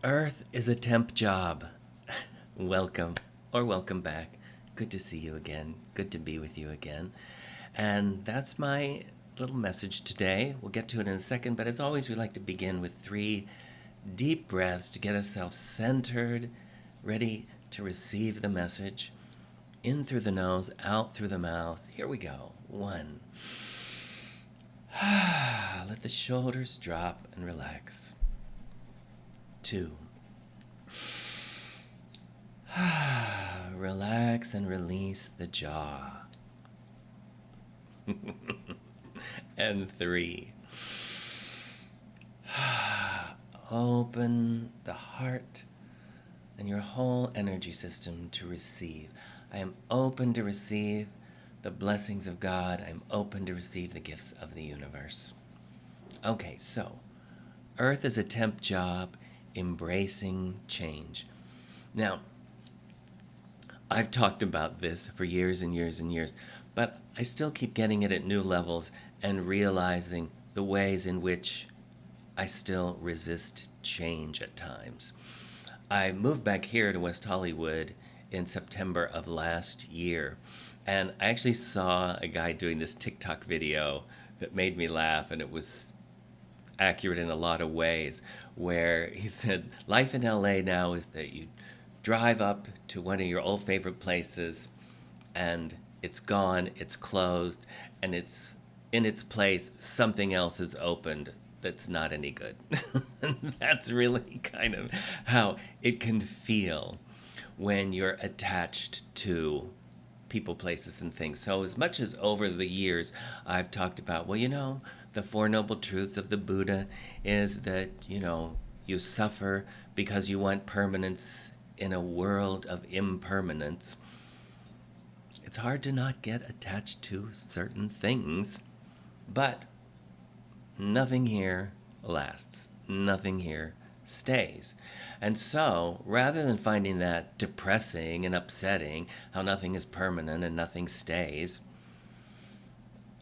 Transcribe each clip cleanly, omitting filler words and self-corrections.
Earth is a temp job. Welcome or welcome back. Good to see you again. Good to be with you again. And that's my little message today. We'll get to it in a second, but as always, we like to begin with 3 deep breaths to get ourselves centered, ready to receive the message. In through the nose, out through the mouth. Here we go. 1. Let the shoulders drop and relax. 2. Relax and release the jaw. And 3. Open the heart and your whole energy system to receive. I am open to receive the blessings of God. I'm open to receive the gifts of the universe. Okay, so Earth is a temp job, embracing change. Now, I've talked about this for years and years and years, but I still keep getting it at new levels and realizing the ways in which I still resist change at times. I moved back here to West Hollywood in September of last year, and I actually saw a guy doing this TikTok video that made me laugh, and it was accurate in a lot of ways, where he said life in LA now is that you drive up to one of your old favorite places and it's gone, it's closed, and it's in its place something else is opened that's not any good. That's really kind of how it can feel when you're attached to people, places, and things. So, as much as over the years I've talked about, well, the Four Noble Truths of the Buddha is that, you suffer because you want permanence in a world of impermanence. It's hard to not get attached to certain things, but nothing here lasts. Nothing here stays. And so, rather than finding that depressing and upsetting, how nothing is permanent and nothing stays,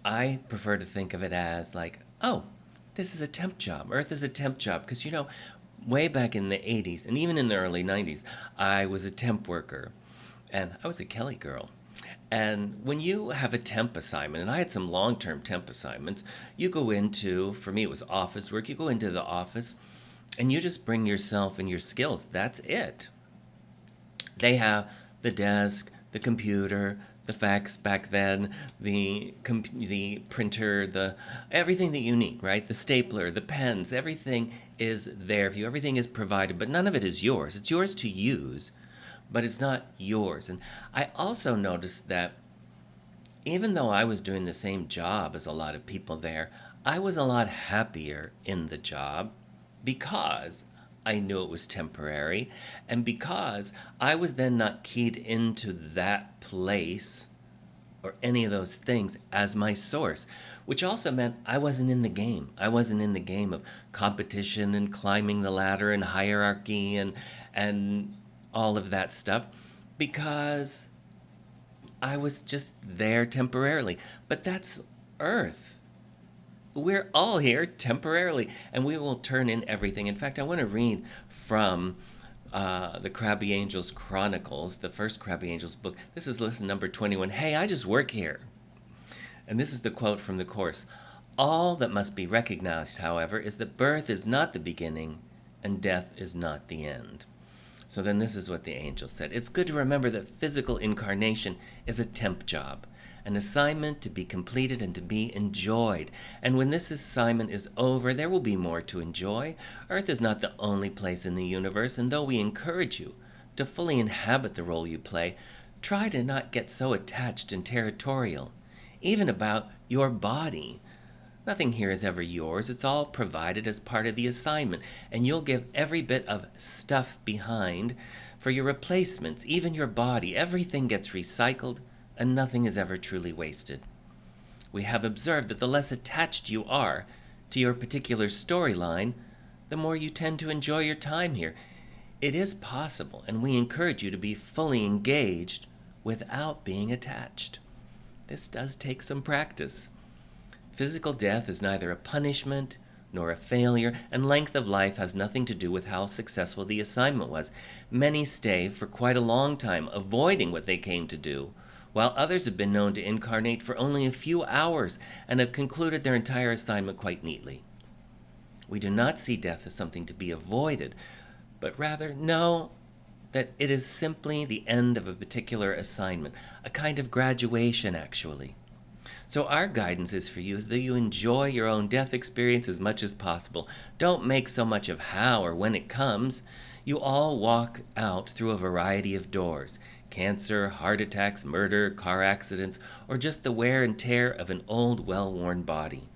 I prefer to think of it as like, oh, this is a temp job. Earth is a temp job. Because, way back in the 80s and even in the early 90s, I was a temp worker. And I was a Kelly girl. And when you have a temp assignment, and I had some long term temp assignments, you go into, for me, it was office work. You go into the office and you just bring yourself and your skills. That's it. They have the desk, the computer, the fax back then, the printer, the everything that you need, right? The stapler, the pens, everything is there for you. Everything is provided, but none of it is yours. It's yours to use, but it's not yours. And I also noticed that even though I was doing the same job as a lot of people there, I was a lot happier in the job because I knew it was temporary, and because I was then not keyed into that place or any of those things as my source, which also meant I wasn't in the game. I wasn't in the game of competition and climbing the ladder and hierarchy and all of that stuff, because I was just there temporarily. But that's Earth. We're all here temporarily, and we will turn in everything. In fact, I want to read from the Crabby Angels Chronicles, the first Crabby Angels book. This is lesson number 21. Hey, I just work here. And this is the quote from the Course. All that must be recognized, however, is that birth is not the beginning and death is not the end. So then this is what the angel said. It's good to remember that physical incarnation is a temp job, an assignment to be completed and to be enjoyed. And when this assignment is over, there will be more to enjoy. Earth is not the only place in the universe, and though we encourage you to fully inhabit the role you play, try to not get so attached and territorial, even about your body. Nothing here is ever yours. It's all provided as part of the assignment, and you'll give every bit of stuff behind for your replacements, even your body. Everything gets recycled, and nothing is ever truly wasted. We have observed that the less attached you are to your particular storyline, the more you tend to enjoy your time here. It is possible, and we encourage you to be fully engaged without being attached. This does take some practice. Physical death is neither a punishment nor a failure, and length of life has nothing to do with how successful the assignment was. Many stay for quite a long time, avoiding what they came to do, while others have been known to incarnate for only a few hours and have concluded their entire assignment quite neatly. We do not see death as something to be avoided, but rather know that it is simply the end of a particular assignment, a kind of graduation, actually. So our guidance is for you is that you enjoy your own death experience as much as possible. Don't make so much of how or when it comes. You all walk out through a variety of doors: cancer, heart attacks, murder, car accidents, or just the wear and tear of an old, well-worn body.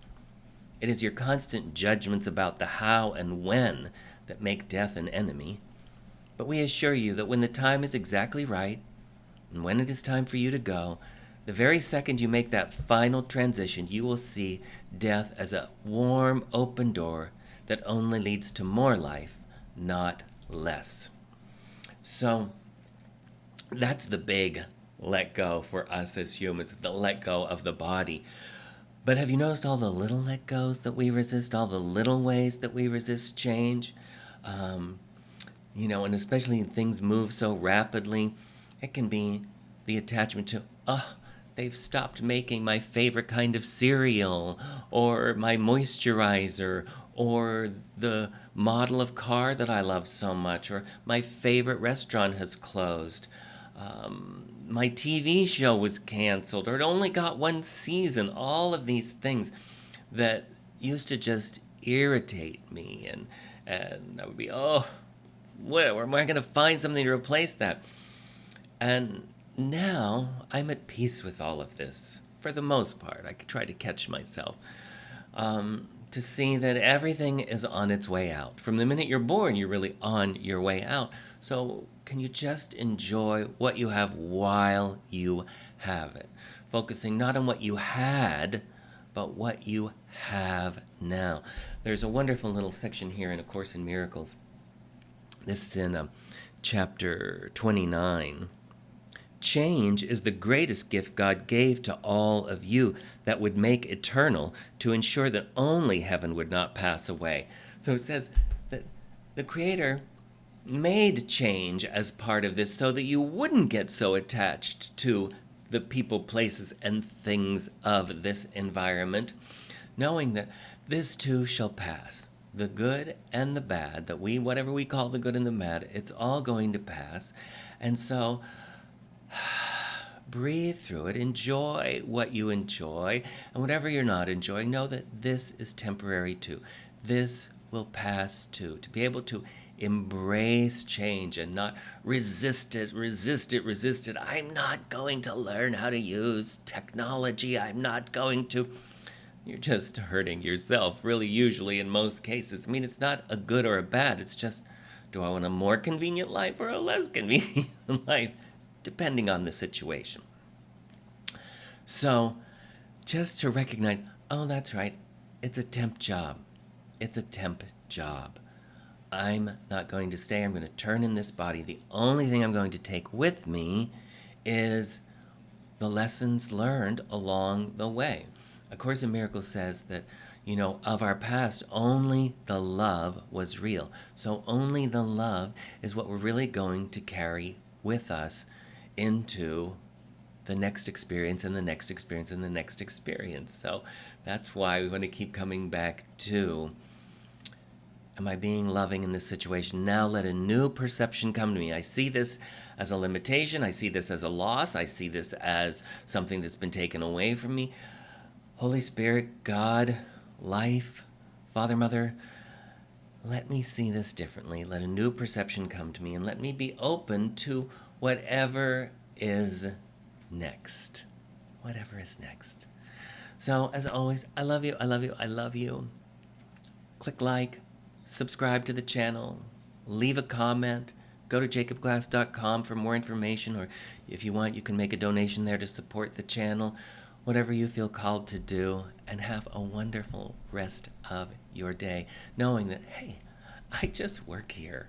It is your constant judgments about the how and when that make death an enemy. But we assure you that when the time is exactly right, and when it is time for you to go, the very second you make that final transition, you will see death as a warm, open door that only leads to more life, not less. So that's the big let go for us as humans, the let go of the body. But have you noticed all the little let goes that we resist, all the little ways that we resist change? And especially things move so rapidly, it can be the attachment to, they've stopped making my favorite kind of cereal, or my moisturizer, or the model of car that I love so much, or my favorite restaurant has closed. My TV show was canceled, or it only got one season. All of these things that used to just irritate me, and I would be, where am I going to find something to replace that? And now I'm at peace with all of this, for the most part. I try to catch myself to see that everything is on its way out. From the minute you're born, you're really on your way out. So can you just enjoy what you have while you have it? Focusing not on what you had, but what you have now. There's a wonderful little section here in A Course in Miracles. This is in chapter 29. Change is the greatest gift God gave to all of you that would make eternal, to ensure that only heaven would not pass away. So it says that the Creator made change as part of this so that you wouldn't get so attached to the people, places, and things of this environment, knowing that this too shall pass. The good and the bad, whatever we call the good and the bad, it's all going to pass. And so breathe through it, enjoy what you enjoy, and whatever you're not enjoying, know that this is temporary too. This will pass too. To be able to embrace change and not resist it. I'm not going to learn how to use technology. I'm not going to. You're just hurting yourself, really, usually, in most cases. I mean, it's not a good or a bad. It's just, do I want a more convenient life or a less convenient life? Depending on the situation. So, just to recognize, that's right, it's a temp job. It's a temp job. I'm not going to stay. I'm going to turn in this body. The only thing I'm going to take with me is the lessons learned along the way. A Course in Miracles says that, of our past, only the love was real. So only the love is what we're really going to carry with us into the next experience and the next experience and the next experience. So that's why we want to keep coming back to, am I being loving in this situation? Now let a new perception come to me. I see this as a limitation. I see this as a loss. I see this as something that's been taken away from me. Holy Spirit, God, life, Father, Mother, let me see this differently. Let a new perception come to me, and let me be open to whatever is next. Whatever is next. So, as always, I love you, I love you, I love you. Click like, subscribe to the channel, leave a comment, go to jacobglass.com for more information, or if you want, you can make a donation there to support the channel. Whatever you feel called to do, and have a wonderful rest of your day, knowing that, hey, I just work here.